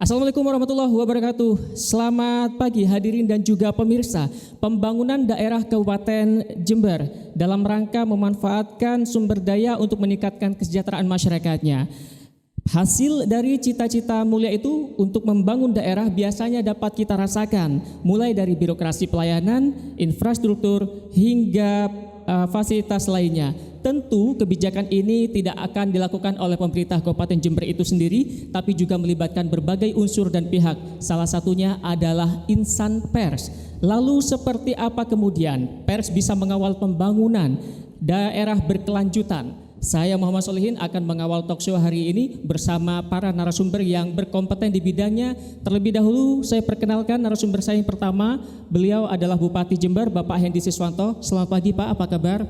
Assalamualaikum warahmatullahi wabarakatuh. Selamat pagi hadirin dan juga pemirsa. Pembangunan daerah Kabupaten Jember dalam rangka memanfaatkan sumber daya untuk meningkatkan kesejahteraan masyarakatnya. Hasil dari cita-cita mulia itu untuk membangun daerah biasanya dapat kita rasakan mulai dari birokrasi pelayanan, infrastruktur hingga fasilitas lainnya. Tentu kebijakan ini tidak akan dilakukan oleh pemerintah Kabupaten Jember itu sendiri, tapi juga melibatkan berbagai unsur dan pihak. Salah satunya adalah insan pers. Lalu seperti apa kemudian pers bisa mengawal pembangunan daerah berkelanjutan? Saya Muhammad Solihin akan mengawal talkshow hari ini bersama para narasumber yang berkompeten di bidangnya. Terlebih dahulu saya perkenalkan narasumber saya yang pertama. Beliau adalah Bupati Jember, Bapak Hendy Siswanto. Selamat pagi Pak, apa kabar?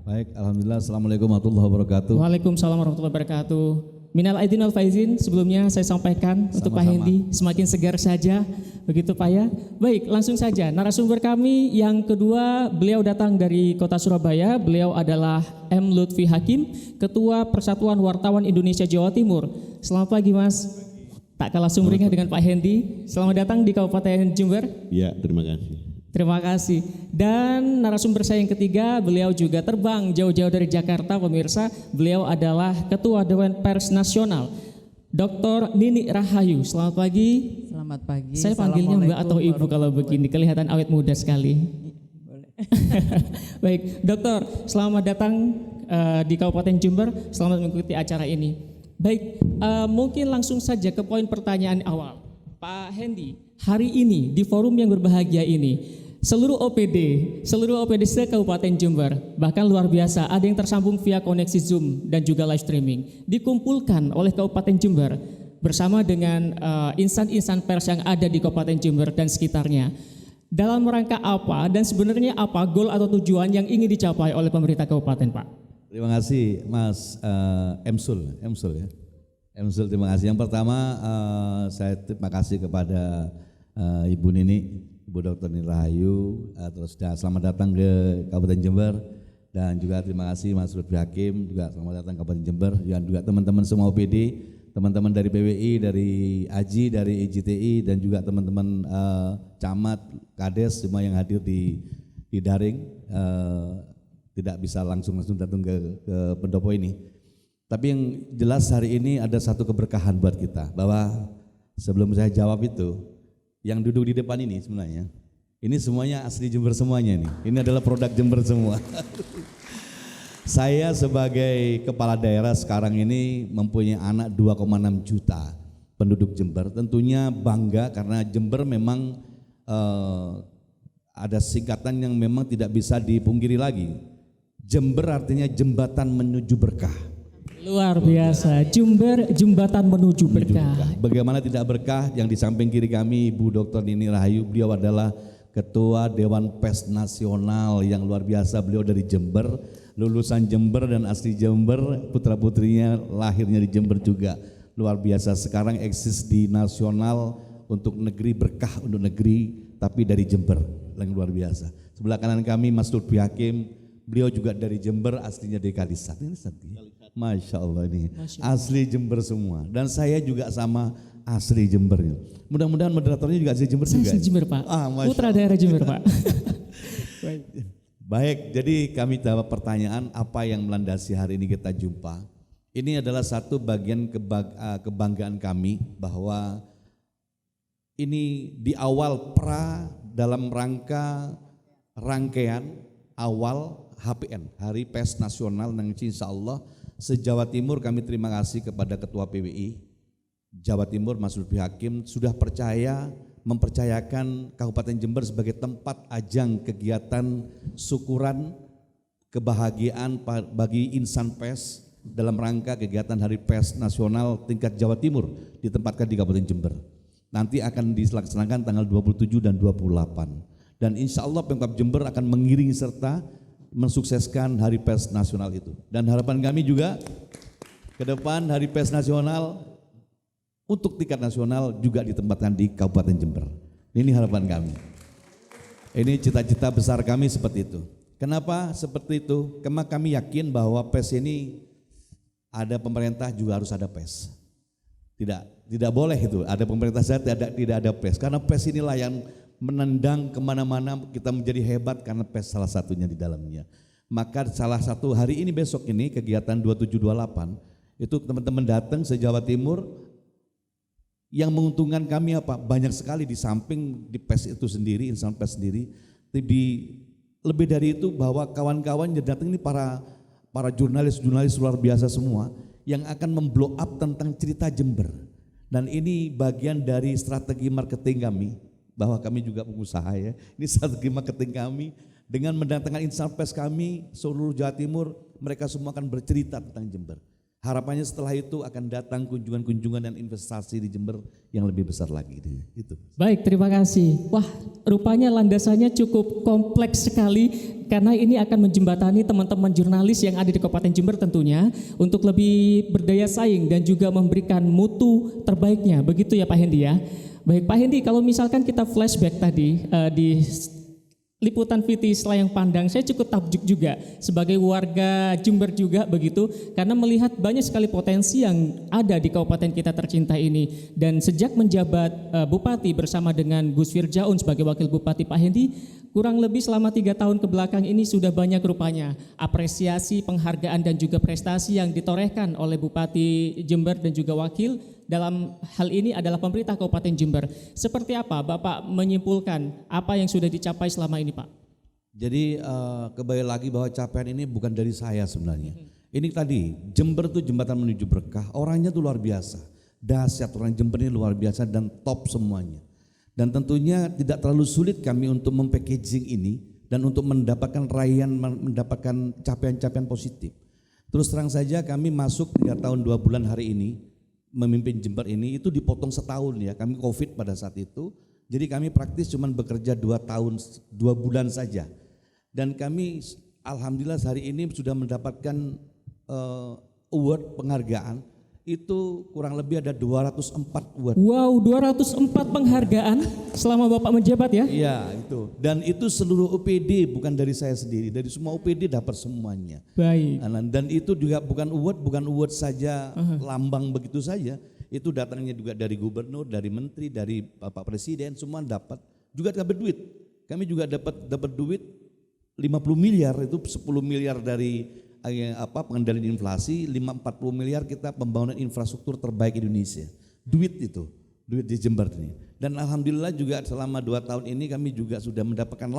Baik, alhamdulillah. Assalamualaikum warahmatullahi wabarakatuh. Waalaikumsalam warahmatullahi wabarakatuh. Minal aidin wal faizin, sebelumnya saya sampaikan untuk Pak Hendy semakin segar saja, begitu Pak ya. Baik, langsung saja narasumber kami yang kedua, beliau datang dari Kota Surabaya. Beliau adalah M. Lutfi Hakim, Ketua Persatuan Wartawan Indonesia Jawa Timur. Selamat pagi Mas. Tak kalah sumringah dengan Pak Hendy. Selamat datang di Kabupaten Jember. Ya, terima kasih. Terima kasih. Dan narasumber saya yang ketiga, beliau juga terbang jauh-jauh dari Jakarta, pemirsa. Beliau adalah Ketua Dewan Pers Nasional, Dr. Nini Rahayu. Selamat pagi. Selamat pagi. Saya panggilnya Mbak atau Ibu kalau begini, kelihatan awet muda sekali. Boleh. Baik, Dokter, selamat datang di Kabupaten Jember. Selamat mengikuti acara ini. Baik, mungkin langsung saja ke poin pertanyaan awal. Pak Hendy, hari ini di forum yang berbahagia ini, seluruh OPD se-Kabupaten Jember, bahkan luar biasa, ada yang tersambung via koneksi Zoom dan juga live streaming, dikumpulkan oleh Kabupaten Jember bersama dengan insan-insan pers yang ada di Kabupaten Jember dan sekitarnya. Dalam rangka apa dan sebenarnya apa goal atau tujuan yang ingin dicapai oleh pemerintah Kabupaten, Pak? Terima kasih Mas Emsul ya. Emsul, terima kasih. Yang pertama saya terima kasih kepada Ibu Nini, Ibu Dr. Nini Rahayu, terus selamat datang ke Kabupaten Jember, dan juga terima kasih Mas Lutfi Hakim, juga selamat datang ke Kabupaten Jember, dan juga teman-teman semua OPD, teman-teman dari PWI, dari AJI, dari IJTI, dan juga teman-teman camat, kades, semua yang hadir di daring, tidak bisa langsung datang ke pendopo ini. Tapi yang jelas hari ini ada satu keberkahan buat kita, bahwa sebelum saya jawab itu, yang duduk di depan ini sebenarnya, ini semuanya asli Jember semuanya nih. Ini adalah produk Jember semua. Saya sebagai kepala daerah sekarang ini mempunyai anak 2,6 juta penduduk Jember. Tentunya bangga karena Jember memang ada singkatan yang memang tidak bisa dipungkiri lagi. Jember artinya jembatan menuju berkah. Luar biasa, Jember jembatan menuju berkah. Bagaimana tidak berkah? Yang di samping kiri kami Ibu Dr. Nini Rahayu, beliau adalah Ketua Dewan Pers Nasional yang luar biasa. Beliau dari Jember, lulusan Jember dan asli Jember, putra-putrinya lahirnya di Jember juga. Luar biasa, sekarang eksis di nasional untuk negeri, berkah untuk negeri, tapi dari Jember, yang luar biasa. Sebelah kanan kami Mas Lutfi Hakim, beliau juga dari Jember, aslinya dari Kalisat. Masya Allah, ini asli Jember semua, dan saya juga sama asli Jembernya. Mudah-mudahan moderatornya juga asli Jember juga. Asli Jember Pak, putra daerah Jember Pak. Baik, jadi kami jawab pertanyaan apa yang melandasi hari ini kita jumpa. Ini adalah satu bagian kebanggaan kami bahwa ini di awal dalam rangka rangkaian awal HPN, Hari Pers Nasional, yang insya Allah se-Jawa Timur kami terima kasih kepada Ketua PWI Jawa Timur Mas Lutfi Hakim sudah mempercayakan Kabupaten Jember sebagai tempat ajang kegiatan syukuran kebahagiaan bagi insan pers dalam rangka kegiatan Hari Pers Nasional tingkat Jawa Timur, ditempatkan di Kabupaten Jember. Nanti akan dilaksanakan tanggal 27 dan 28, dan insya Allah Pemkab Jember akan mengiringi serta mensukseskan Hari Pers Nasional itu. Dan harapan kami juga ke depan Hari Pers Nasional untuk tingkat nasional juga ditempatkan di Kabupaten Jember. Ini harapan kami. Ini cita-cita besar kami seperti itu. Kenapa seperti itu? Karena kami yakin bahwa pers ini ada pemerintah juga harus ada pers. Tidak Tidak boleh itu, ada pemerintah saya tidak ada PES. Karena PES inilah yang menendang kemana-mana kita menjadi hebat karena PES salah satunya di dalamnya. Maka salah satu hari ini besok ini kegiatan 2728 itu teman-teman datang se-Jawa Timur. Yang menguntungkan kami apa? Banyak sekali di samping di PES itu sendiri, insan PES sendiri. Lebih dari itu bahwa kawan-kawan yang datang ini para jurnalis luar biasa semua yang akan memblow up tentang cerita Jember. Dan ini bagian dari strategi marketing kami, bahwa kami juga pengusaha ya. Ini strategi marketing kami dengan mendatangkan insan pers kami seluruh Jawa Timur, mereka semua akan bercerita tentang Jember. Harapannya setelah itu akan datang kunjungan-kunjungan dan investasi di Jember yang lebih besar lagi. Itu. Baik, terima kasih. Wah, rupanya landasannya cukup kompleks sekali karena ini akan menjembatani teman-teman jurnalis yang ada di Kabupaten Jember tentunya untuk lebih berdaya saing dan juga memberikan mutu terbaiknya. Begitu ya Pak Hendi ya. Baik Pak Hendi, kalau misalkan kita flashback tadi di Liputan VT Selayang Pandang, saya cukup takjub juga sebagai warga Jember juga begitu, karena melihat banyak sekali potensi yang ada di kabupaten kita tercinta ini. Dan sejak menjabat Bupati bersama dengan Gus Firjaun sebagai Wakil Bupati, Pak Hendi, kurang lebih selama 3 tahun ke belakang ini sudah banyak rupanya apresiasi, penghargaan dan juga prestasi yang ditorehkan oleh Bupati Jember dan juga Wakil. Dalam hal ini adalah pemerintah Kabupaten Jember. Seperti apa Bapak menyimpulkan apa yang sudah dicapai selama ini Pak? Jadi kembali lagi bahwa capaian ini bukan dari saya sebenarnya. Ini tadi Jember tuh jembatan menuju berkah, orangnya tuh luar biasa. Dahsyat, orang Jember ini luar biasa dan top semuanya. Dan tentunya tidak terlalu sulit kami untuk mempackaging ini dan untuk mendapatkan raihan, mendapatkan capaian-capaian positif. Terus terang saja kami masuk 3 tahun 2 bulan hari ini memimpin Jember ini itu dipotong setahun ya, kami COVID pada saat itu, jadi kami praktis cuma bekerja 2 tahun 2 bulan saja, dan kami alhamdulillah hari ini sudah mendapatkan award penghargaan itu kurang lebih ada 204 award. Wow, 204 penghargaan selama Bapak menjabat ya? Iya itu, dan itu seluruh OPD, bukan dari saya sendiri, dari semua OPD dapat semuanya. Baik. Dan itu juga bukan award saja, lambang begitu saja, itu datangnya juga dari gubernur, dari menteri, dari Bapak Presiden, semua dapat. Juga dapat duit, kami juga dapat duit 50 miliar, itu 10 miliar dari pengendalian inflasi, 40 miliar kita pembangunan infrastruktur terbaik Indonesia. Duit di Jember ini. Dan alhamdulillah juga selama 2 tahun ini kami juga sudah mendapatkan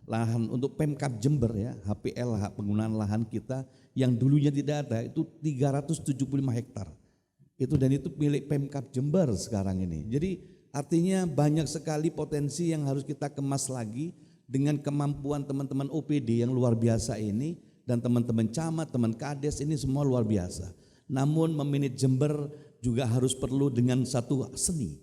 lahan untuk Pemkab Jember ya, HPL, hak penggunaan lahan kita yang dulunya tidak ada, itu 375 hektar. Itu dan itu milik Pemkab Jember sekarang ini. Jadi artinya banyak sekali potensi yang harus kita kemas lagi dengan kemampuan teman-teman OPD yang luar biasa ini. Dan teman-teman camat, teman kades ini semua luar biasa. Namun memanage Jember juga harus perlu dengan satu seni.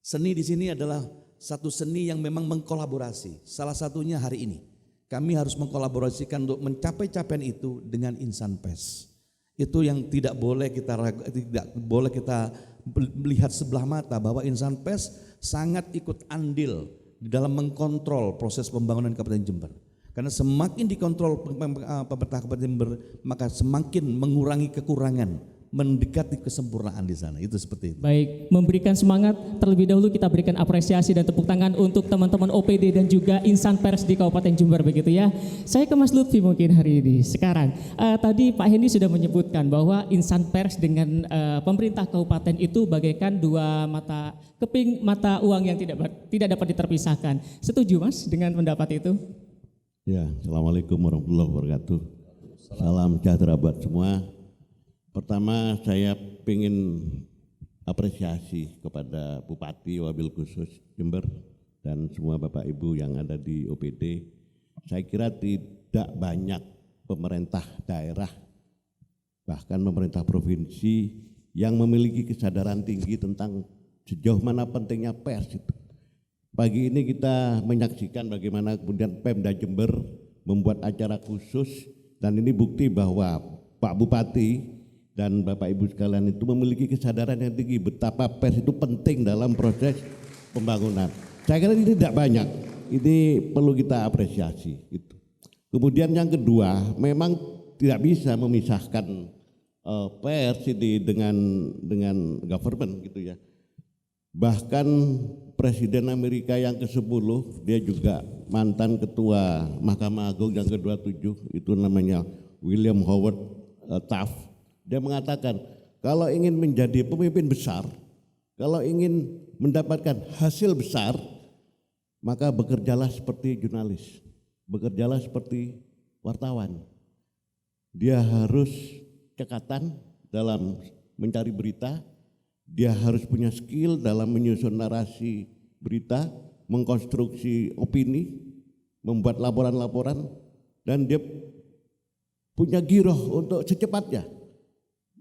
Seni di sini adalah satu seni yang memang mengkolaborasi. Salah satunya hari ini kami harus mengkolaborasikan untuk mencapai capaian itu dengan insan pers. Itu yang tidak boleh kita melihat sebelah mata, bahwa insan pers sangat ikut andil di dalam mengkontrol proses pembangunan Kabupaten Jember. Karena semakin dikontrol pemerintah Kabupaten Jember, maka semakin mengurangi kekurangan, mendekati kesempurnaan di sana. Itu seperti itu. Baik, memberikan semangat terlebih dahulu kita berikan apresiasi dan tepuk tangan untuk teman-teman OPD dan juga insan pers di Kabupaten Jember begitu ya. Saya ke Mas Lutfi mungkin hari ini. Sekarang, tadi Pak Hendi sudah menyebutkan bahwa insan pers dengan pemerintah kabupaten itu bagaikan dua mata uang yang tidak dapat diterpisahkan. Setuju Mas dengan pendapat itu? Ya, Assalamualaikum warahmatullahi wabarakatuh. Salam sejahtera buat semua. Pertama saya ingin apresiasi kepada Bupati Wabil Khusus Jember dan semua Bapak Ibu yang ada di OPD. Saya kira tidak banyak pemerintah daerah, bahkan pemerintah provinsi yang memiliki kesadaran tinggi tentang sejauh mana pentingnya pers itu. Pagi ini kita menyaksikan bagaimana kemudian Pemda Jember membuat acara khusus, dan ini bukti bahwa Pak Bupati dan Bapak Ibu sekalian itu memiliki kesadaran yang tinggi betapa pers itu penting dalam proses pembangunan. Saya kira ini tidak banyak, ini perlu kita apresiasi. Kemudian yang kedua, memang tidak bisa memisahkan pers ini dengan government gitu ya. Bahkan Presiden Amerika yang ke-10, dia juga mantan ketua Mahkamah Agung yang ke-27, itu namanya William Howard Taft. Dia mengatakan kalau ingin menjadi pemimpin besar, kalau ingin mendapatkan hasil besar, maka bekerjalah seperti jurnalis, bekerjalah seperti wartawan. Dia harus cekatan dalam mencari berita, dia harus punya skill dalam menyusun narasi berita, mengkonstruksi opini, membuat laporan-laporan, dan dia punya giroh untuk secepatnya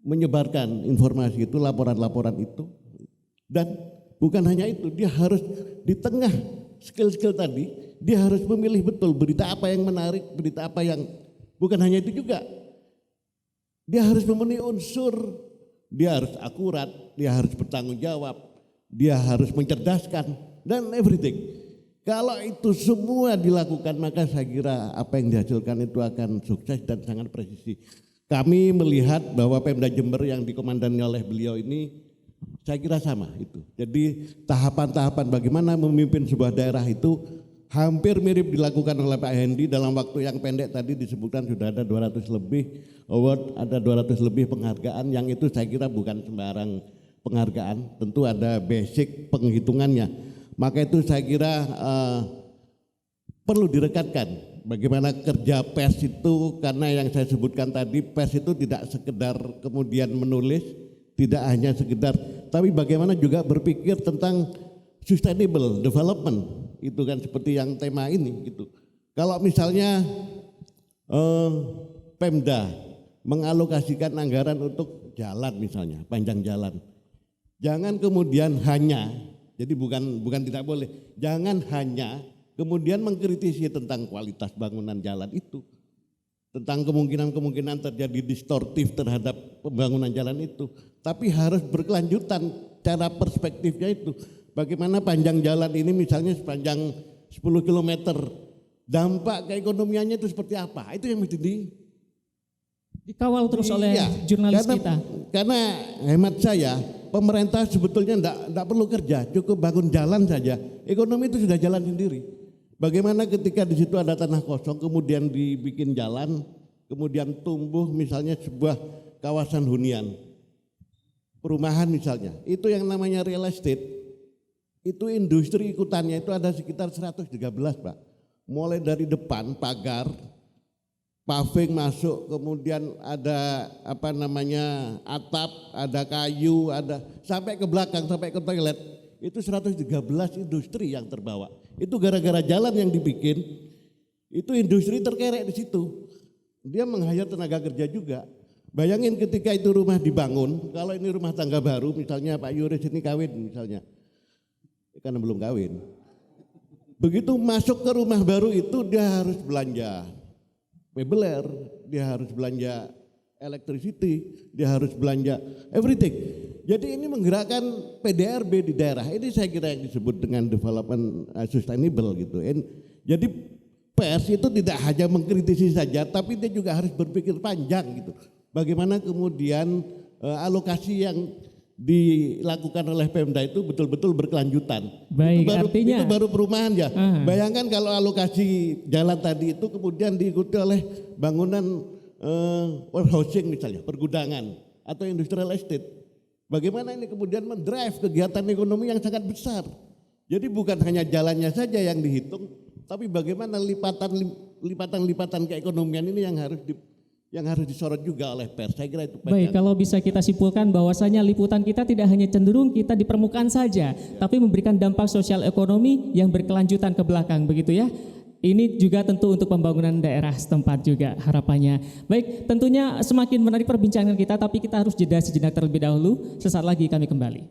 menyebarkan informasi itu, laporan-laporan itu. Dan bukan hanya itu, dia harus di tengah skill-skill tadi, dia harus memilih betul berita apa yang menarik, berita apa yang, bukan hanya itu juga, dia harus memenuhi unsur, dia harus akurat, dia harus bertanggung jawab, dia harus mencerdaskan, dan everything. Kalau itu semua dilakukan, maka saya kira apa yang dihasilkan itu akan sukses dan sangat presisi. Kami melihat bahwa Pemda Jember yang dikomandani oleh beliau ini, saya kira sama itu. Jadi tahapan-tahapan bagaimana memimpin sebuah daerah itu hampir mirip dilakukan oleh Pak Hendi dalam waktu yang pendek. Tadi disebutkan sudah ada 200 lebih award, ada 200 lebih penghargaan, yang itu saya kira bukan sembarang penghargaan, tentu ada basic penghitungannya. Maka itu saya kira perlu direkatkan bagaimana kerja pers itu, karena yang saya sebutkan tadi, pers itu tidak sekedar kemudian menulis, tidak hanya sekedar, tapi bagaimana juga berpikir tentang sustainable development. Itu kan seperti yang tema ini gitu. Kalau misalnya Pemda mengalokasikan anggaran untuk jalan misalnya, panjang jalan, jangan kemudian hanya, jadi bukan tidak boleh, jangan hanya kemudian mengkritisi tentang kualitas bangunan jalan itu, tentang kemungkinan-kemungkinan terjadi distortif terhadap pembangunan jalan itu, tapi harus berkelanjutan cara perspektifnya itu. Bagaimana panjang jalan ini misalnya sepanjang 10 km, dampak keekonomiannya itu seperti apa? Itu yang mesti dikawal terus oleh jurnalis kita. Karena hemat saya, pemerintah sebetulnya enggak perlu kerja, cukup bangun jalan saja, ekonomi itu sudah jalan sendiri. Bagaimana ketika di situ ada tanah kosong, kemudian dibikin jalan, kemudian tumbuh misalnya sebuah kawasan hunian, perumahan misalnya, itu yang namanya real estate. Itu industri ikutannya itu ada sekitar 113 Pak. Mulai dari depan pagar, paving masuk, kemudian ada atap, ada kayu, ada sampai ke belakang, sampai ke toilet. Itu 113 industri yang terbawa. Itu gara-gara jalan yang dibikin, itu industri terkerek di situ. Dia meng-hire tenaga kerja juga. Bayangin ketika itu rumah dibangun, kalau ini rumah tangga baru, misalnya Pak Yuris ini kawin misalnya, karena belum kawin. Begitu masuk ke rumah baru itu dia harus belanja mebeler, dia harus belanja electricity, dia harus belanja everything. Jadi ini menggerakkan PDRB di daerah. Ini saya kira yang disebut dengan development sustainable gitu. Jadi pers itu tidak hanya mengkritisi saja, tapi dia juga harus berpikir panjang gitu. Bagaimana kemudian alokasi yang dilakukan oleh Pemda itu betul-betul berkelanjutan. Baik, itu baru perumahan ya. Bayangkan kalau alokasi jalan tadi itu kemudian diikuti oleh bangunan warehousing misalnya, pergudangan atau industrial estate. Bagaimana ini kemudian mendrive kegiatan ekonomi yang sangat besar. Jadi bukan hanya jalannya saja yang dihitung, tapi bagaimana lipatan-lipatan keekonomian ini yang harus disorot juga oleh pers. Saya kira itu. Baik, kalau bisa kita simpulkan bahwasanya liputan kita tidak hanya cenderung kita di permukaan saja, tapi memberikan dampak sosial ekonomi yang berkelanjutan ke belakang, begitu ya. Ini juga tentu untuk pembangunan daerah setempat juga harapannya. Baik, tentunya semakin menarik perbincangan kita, tapi kita harus jeda sejenak terlebih dahulu. Sesaat lagi kami kembali.